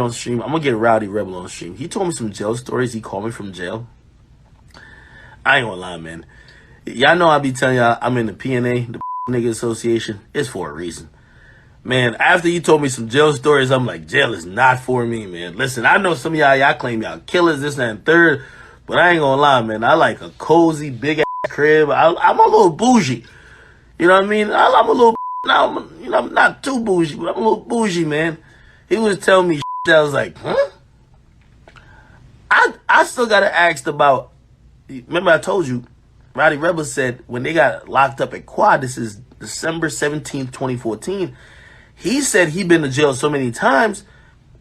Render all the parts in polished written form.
on stream. I'm gonna get Rowdy Rebel on stream. He told me some jail stories. He called me from jail. I ain't gonna lie, man. Y'all know I be telling y'all I'm in the PNA, the Nigga Association. It's for a reason. Man, after you told me some jail stories, I'm like, jail is not for me, man. Listen, I know some of y'all claim y'all killers, this, that, and third, but I ain't gonna lie, man. I like a cozy, big ass crib. I'm a little bougie. You know what I mean? I'm a little, now, you know, I'm not too bougie, but I'm a little bougie, man. He was telling me shit that I was like, huh? I still gotta ask about, remember I told you, Rowdy Rebel said when they got locked up at Quad, this is December 17th, 2014, he said he'd been to jail so many times,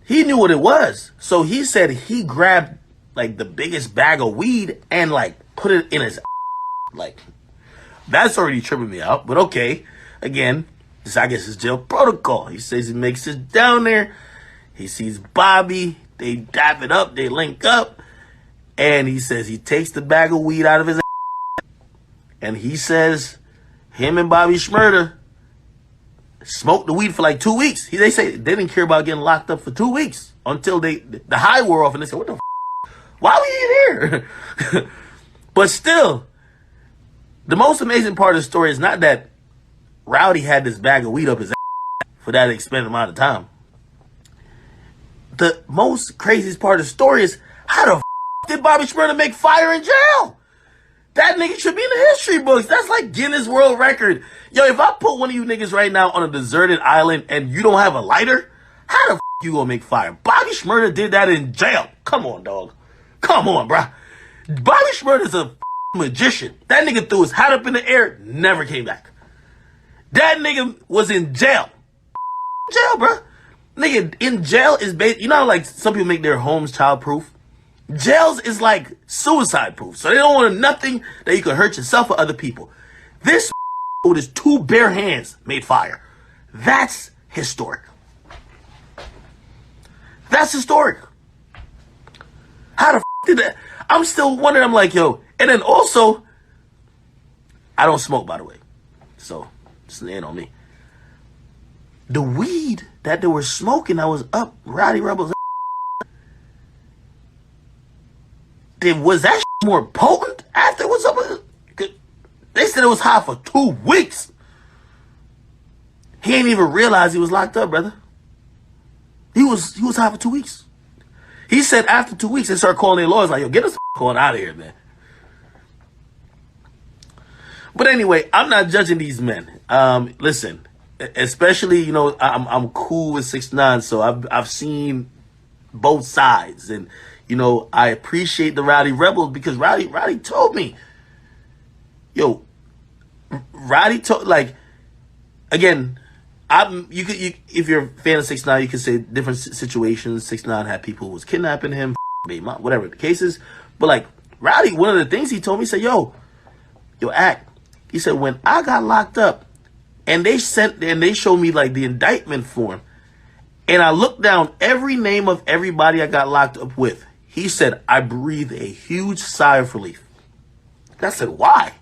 he knew what it was. So he said he grabbed like the biggest bag of weed and like put it in his like, that's already tripping me out. But okay, again, this I guess is jail protocol. He says he makes it down there. He sees Bobby. They dap it up. They link up. And he says he takes the bag of weed out of his and he says him and Bobby Shmurda smoked the weed for like 2 weeks. They say they didn't care about getting locked up for 2 weeks until the high wore off and they said, what the why we in here? But still, the most amazing part of the story is not that Rowdy had this bag of weed up his for that extended amount of time. The most craziest part of the story is how the did Bobby Shmurda make fire in jail? That nigga should be in the history books. That's like Guinness World Record. Yo, if I put one of you niggas right now on a deserted island and you don't have a lighter, how the you gonna make fire? Bobby Shmurda did that in jail. Come on, dog. Come on, bruh. Bobby Shmurda's a magician. That nigga threw his hat up in the air, never came back. That nigga was in jail. Jail, bruh. Nigga, in jail is based, you know how like some people make their homes childproof? Jails is like suicide proof. So they don't want nothing that you could hurt yourself or other people. This with his 2 bare hands made fire. That's historic. That's historic. How the did that? I'm still wondering. I'm like, yo. And then also, I don't smoke, by the way. So, it's the end on me. The weed that they were smoking that was up Rowdy Rebel's was that more potent after it was up? They said it was hot for 2 weeks. He ain't even realize he was locked up, brother. He was hot for 2 weeks. He said after 2 weeks, they started calling their lawyers like, yo, get us going out of here, man. But anyway, I'm not judging these men. Listen, especially, you know, I'm cool with 6ix9ine, so I've seen both sides, and you know, I appreciate the Rowdy Rebels because Rowdy told me, yo, Rowdy told, like, again, if you're a fan of 6ix9ine, you can say different situations. 6ix9ine had people who was kidnapping him, whatever the case is. But like Rowdy, one of the things he told me, he said, yo, Act. He said, when I got locked up and they showed me like the indictment form, and I looked down every name of everybody I got locked up with, he said, I breathed a huge sigh of relief. I said, why?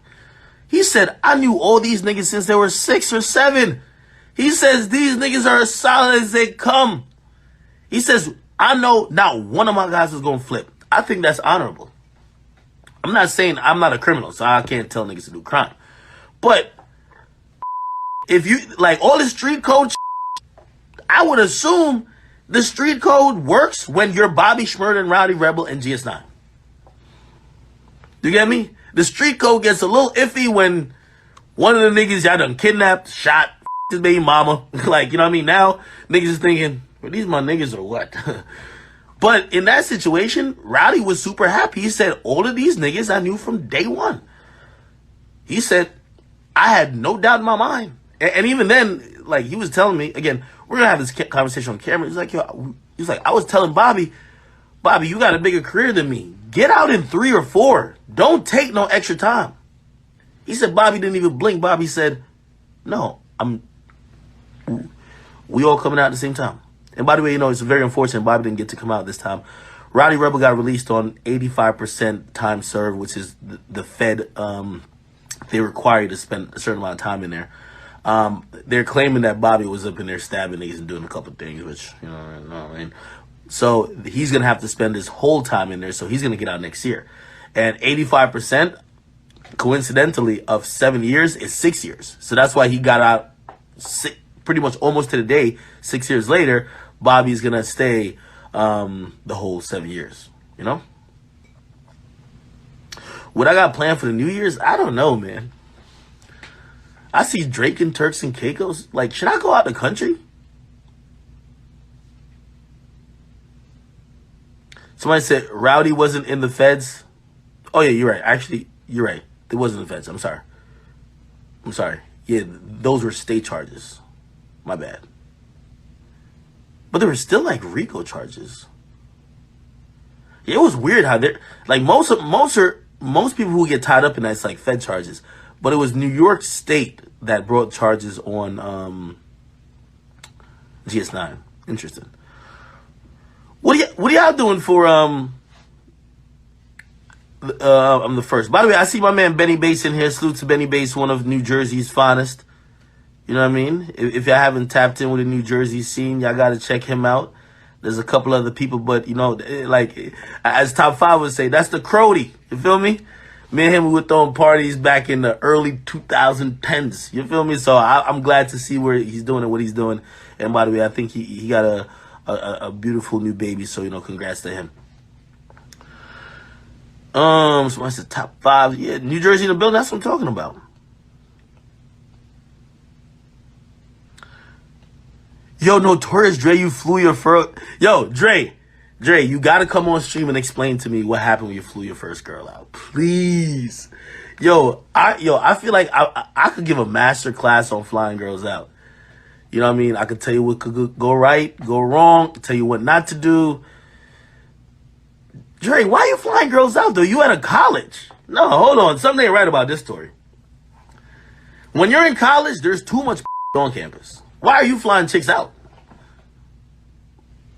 He said, I knew all these niggas since they were 6 or 7. He says, these niggas are as solid as they come. He says, I know not one of my guys is going to flip. I think that's honorable. I'm not saying I'm not a criminal, so I can't tell niggas to do crime. But if you, like all the street code, I would assume the street code works when you're Bobby Shmurda and Rowdy Rebel and GS9. You get me? The street code gets a little iffy when one of the niggas y'all done kidnapped, shot, his baby mama. Like, you know what I mean? Now, niggas is thinking, well, these my niggas or what? But in that situation, Rowdy was super happy. He said, all of these niggas I knew from day one. He said, I had no doubt in my mind. And even then, like, he was telling me, again, we're going to have this conversation on camera. He's like, yo, I was telling Bobby, you got a bigger career than me. Get out in 3 or 4. Don't take no extra time. He said Bobby didn't even blink. Bobby said, no, we all coming out at the same time. And by the way, you know, it's very unfortunate Bobby didn't get to come out this time. Rowdy Rebel got released on 85% time served, which is the Fed, they require you to spend a certain amount of time in there. They're claiming that Bobby was up in there stabbing niggas and doing a couple of things, which, you know what I mean? So he's going to have to spend his whole time in there. So he's going to get out next year. And 85%, coincidentally, of 7 years is 6 years. So that's why he got out pretty much almost to the day. 6 years later, Bobby's going to stay the whole 7 years, you know? What I got planned for the New Year's, I don't know, man. I see Drake and Turks and Caicos. Like, should I go out the country? Somebody said Rowdy wasn't in the feds. Oh, yeah, you're right. Actually, you're right. It wasn't the feds. I'm sorry. Yeah, those were state charges. My bad. But there were still, like, RICO charges. Yeah, it was weird how they're... Like, most people who get tied up in that, it's like Fed charges. But it was New York State that brought charges on GS9. Interesting. What are y'all doing for I'm the first. By the way, I see my man Benny Bass in here. Salute to Benny Bass, one of New Jersey's finest. You know what I mean? If y'all haven't tapped in with the New Jersey scene, y'all gotta check him out. There's a couple other people, but you know, like as Top 5 would say, that's the Crody. You feel me? Me and him, we were throwing parties back in the early 2010s. You feel me? So I'm glad to see where he's doing and what he's doing. And by the way, I think he got a beautiful new baby. So, you know, congrats to him. So what's the Top 5? Yeah, New Jersey in the building. That's what I'm talking about. Yo, Notorious Dre, you flew your first... Yo, Dre, you gotta come on stream and explain to me what happened when you flew your first girl out. Please. I feel like I could give a master class on flying girls out. You know what I mean? I could tell you what could go right, go wrong, tell you what not to do. Dre, why are you flying girls out, though? You at a college. No, hold on. Something ain't right about this story. When you're in college, there's too much on campus. Why are you flying chicks out?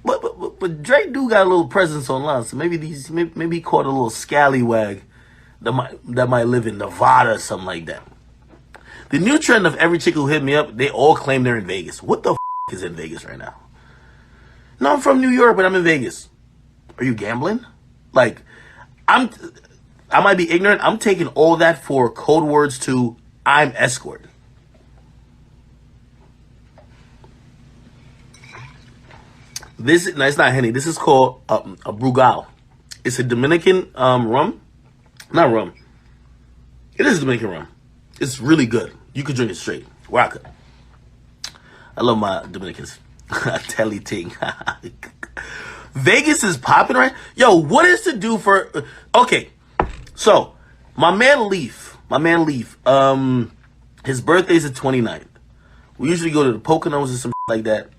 But Drake do got a little presence online, so maybe he caught a little scallywag that might live in Nevada or something like that. The new trend of every chick who hit me up, they all claim they're in Vegas. What the is in Vegas right now? No, I'm from New York, but I'm in Vegas. Are you gambling? Like, I might be ignorant. I'm taking all that for code words to I'm escort. No, it's not Henny. This is called a Brugal. It's a Dominican rum. Not rum. It is Dominican rum. It's really good. You could drink it straight. Waka. I love my Dominicans. Telly ting. Vegas is popping, right? Yo, what is to do for... Okay, so my man Leaf, his birthday's the 29th. We usually go to the Poconos or some like that.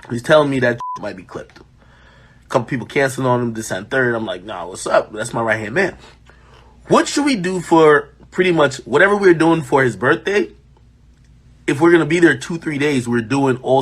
He's telling me that might be clipped. A couple people canceling on him this and third. I'm like, nah, what's up? That's my right-hand man. What should we do for pretty much whatever we're doing for his birthday? If we're going to be there 2-3 days, we're doing all